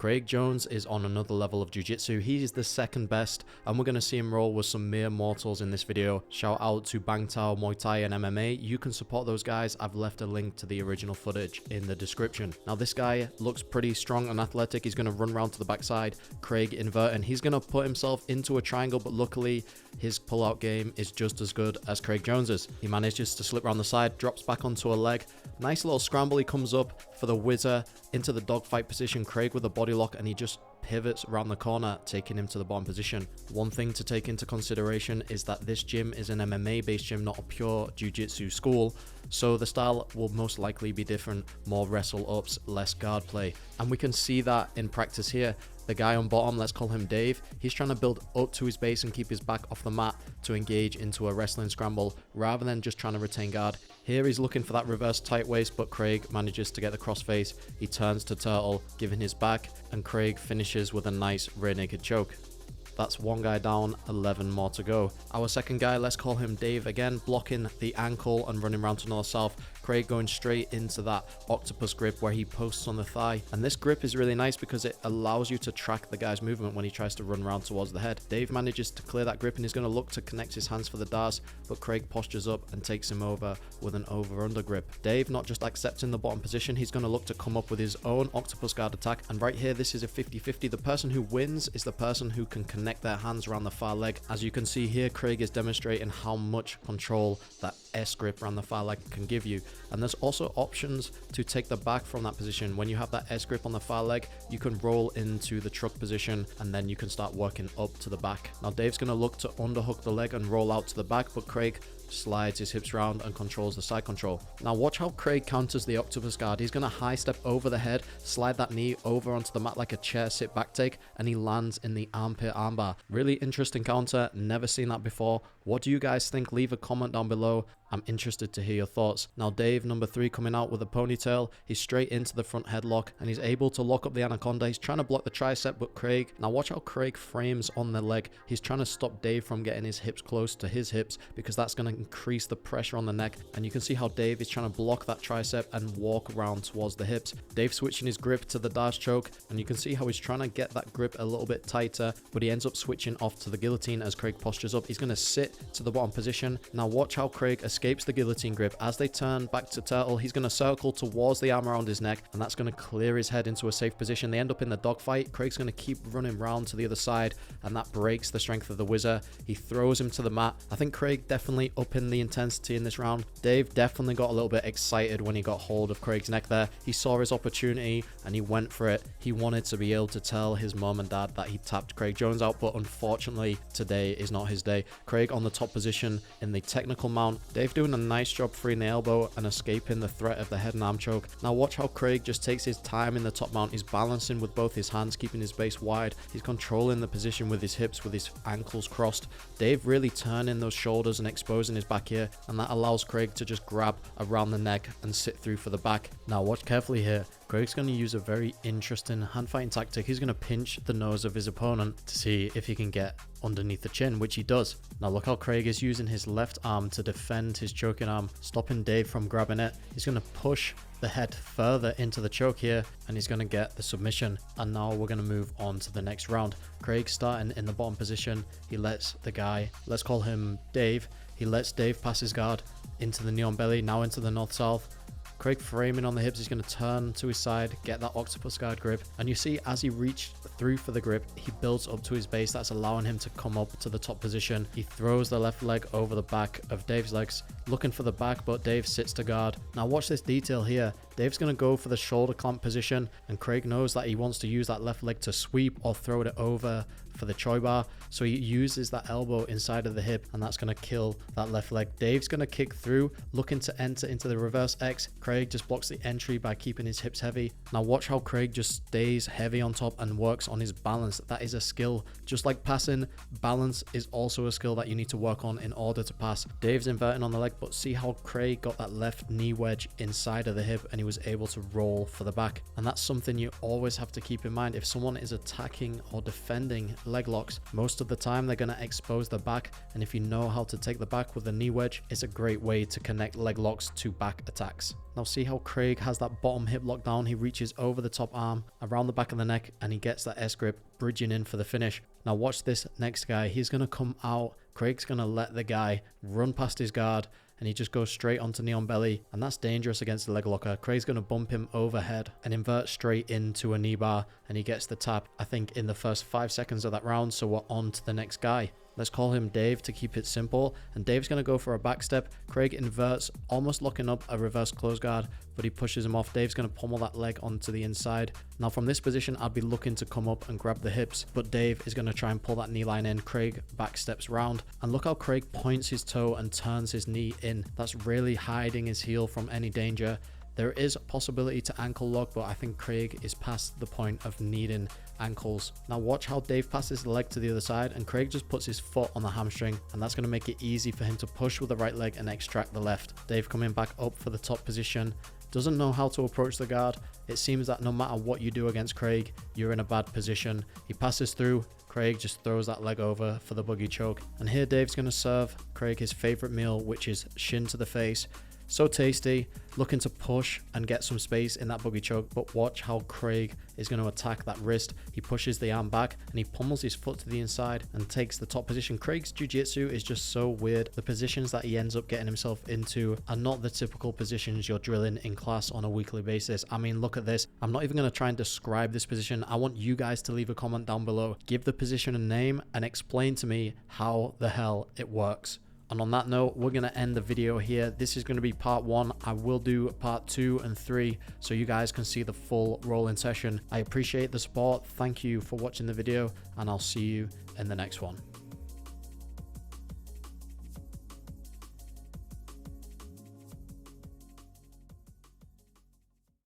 Craig Jones is on another level of jiu-jitsu. He is the second best, and we're going to see him roll with some mere mortals in this video. Shout out to Bang Tao, Muay Thai, and MMA. You can support those guys. I've left a link to the original footage in the description. Now, this guy looks pretty strong and athletic. He's going to run around to the backside. Craig invert, and he's going to put himself into a triangle, but luckily his pull-out game is just as good as Craig Jones's. He manages to slip around the side, drops back onto a leg. Nice little scramble. He comes up for the whizzer into the dogfight position. Craig with a body lock, and he just pivots around the corner, taking him to the bottom position. One thing to take into consideration is that this gym is an MMA based gym, not a pure jiu-jitsu school, so the style will most likely be different, more wrestle ups, less guard play, and we can see that in practice here. The guy on bottom, let's call him Dave, he's trying to build up to his base and keep his back off the mat to engage into a wrestling scramble rather than just trying to retain guard. Here he's looking for that reverse tight waist, but Craig manages to get the crossface. He turns to turtle, giving his back, and Craig finishes with a nice rear naked choke. That's one guy down, 11 more to go. Our second guy, let's call him Dave again, blocking the ankle and running around to north-south. Craig going straight into that octopus grip where he posts on the thigh. And this grip is really nice because it allows you to track the guy's movement when he tries to run around towards the head. Dave manages to clear that grip and he's going to look to connect his hands for the dars, but Craig postures up and takes him over with an over-under grip. Dave not just accepting the bottom position, he's going to look to come up with his own octopus guard attack. And right here, this is a 50-50. The person who wins is the person who can connect their hands around the far leg. As you can see here, Craig is demonstrating how much control that S grip around the far leg can give you. And there's also options to take the back from that position. When you have that S grip on the far leg, you can roll into the truck position and then you can start working up to the back. Now Dave's going to look to underhook the leg and roll out to the back, but Craig slides his hips round and controls the side control. Now watch how Craig counters the octopus guard. He's going to high step over the head, slide that knee over onto the mat like a chair sit back take, and he lands in the armpit armbar. Really interesting counter, never seen that before. What do you guys think? Leave a comment down below. I'm interested to hear your thoughts. Now Dave, number 3, coming out with a ponytail. He's straight into the front headlock and he's able to lock up the anaconda. He's trying to block the tricep, but Craig, now watch how Craig frames on the leg. He's trying to stop Dave from getting his hips close to his hips because that's going to increase the pressure on the neck. And you can see how Dave is trying to block that tricep and walk around towards the hips. Dave switching his grip to the Darce choke, and you can see how he's trying to get that grip a little bit tighter, but he ends up switching off to the guillotine as Craig postures up. He's going to sit to the bottom position. Now watch how Craig escapes the guillotine grip. As they turn back to turtle, he's going to circle towards the arm around his neck, and that's going to clear his head into a safe position. They end up in the dogfight. Craig's going to keep running round to the other side, and that breaks the strength of the whizzer. He throws him to the mat. I think Craig definitely upping the intensity in this round. Dave definitely got a little bit excited when he got hold of Craig's neck there. He saw his opportunity and he went for it. He wanted to be able to tell his mom and dad that he tapped Craig Jones out, but unfortunately today is not his day. Craig on the top position in the technical mount. Dave doing a nice job freeing the elbow and escaping the threat of the head and arm choke. Now watch how Craig just takes his time in the top mount. He's balancing with both his hands, keeping his base wide. He's controlling the position with his hips, with his ankles crossed. Dave really turning those shoulders and exposing his back here, and that allows Craig to just grab around the neck and sit through for the back. Now watch carefully here. Craig's going to use a very interesting hand fighting tactic. He's going to pinch the nose of his opponent to see if he can get underneath the chin, which he does. Now look how Craig is using his left arm to defend his choking arm, stopping Dave from grabbing it. He's going to push the head further into the choke here, and he's going to get the submission. And now we're going to move on to the next round. Craig starting in the bottom position. He lets the guy, let's call him Dave, he lets Dave pass his guard into the knee on belly, now into the north-south. Craig framing on the hips, he's going to turn to his side, get that octopus guard grip, and you see as he reached through for the grip, he builds up to his base. That's allowing him to come up to the top position. He throws the left leg over the back of Dave's legs, looking for the back, but Dave sits to guard. Now watch this detail here. Dave's going to go for the shoulder clamp position, and Craig knows that he wants to use that left leg to sweep or throw it over for the choi bar, so he uses that elbow inside of the hip, and that's going to kill that left leg. Dave's going to kick through, looking to enter into the reverse X. Craig just blocks the entry by keeping his hips heavy. Now watch how Craig just stays heavy on top and works on his balance. That is a skill. Just like passing, balance is also a skill that you need to work on in order to pass. Dave's inverting on the leg but see how Craig got that left knee wedge inside of the hip and he was able to roll for the back. And that's something you always have to keep in mind. If someone is attacking or defending leg locks, most of the time they're going to expose the back, and if you know how to take the back with a knee wedge, it's a great way to connect leg locks to back attacks. Now see how Craig has that bottom hip locked down. He reaches over the top arm, around the back of the neck, and he gets that S grip, bridging in for the finish. Now watch this next guy. He's going to come out. Craig's going to let the guy run past his guard, and he just goes straight onto knee on belly, and that's dangerous against the leg locker. Craig's going to bump him overhead and invert straight into a knee bar, and he gets the tap, I think, in the first 5 seconds of that round. So we're on to the next guy. Let's call him Dave to keep it simple. And Dave's going to go for a back step. Craig inverts, almost locking up a reverse close guard, but he pushes him off. Dave's going to pummel that leg onto the inside. Now from this position, I'd be looking to come up and grab the hips, but Dave is going to try and pull that knee line in. Craig back steps round, and look how Craig points his toe and turns his knee in. That's really hiding his heel from any danger. There is a possibility to ankle lock, but I think Craig is past the point of needing ankles. Now watch how Dave passes the leg to the other side, and Craig just puts his foot on the hamstring, and that's going to make it easy for him to push with the right leg and extract the left. Dave coming back up for the top position. Doesn't know how to approach the guard. It seems that no matter what you do against Craig, you're in a bad position. He passes through. Craig just throws that leg over for the boogie choke. And here Dave's going to serve Craig his favorite meal, which is shin to the face. So tasty, looking to push and get some space in that boogie choke, but watch how Craig is going to attack that wrist. He pushes the arm back and he pummels his foot to the inside and takes the top position. Craig's jiu-jitsu is just so weird. The positions that he ends up getting himself into are not the typical positions you're drilling in class on a weekly basis. I mean, look at this. I'm not even going to try and describe this position. I want you guys to leave a comment down below, give the position a name, and explain to me how the hell it works. And on that note, we're going to end the video here. This is going to be part 1. I will do part 2 and 3 so you guys can see the full rolling session. I appreciate the support. Thank you for watching the video, and I'll see you in the next one.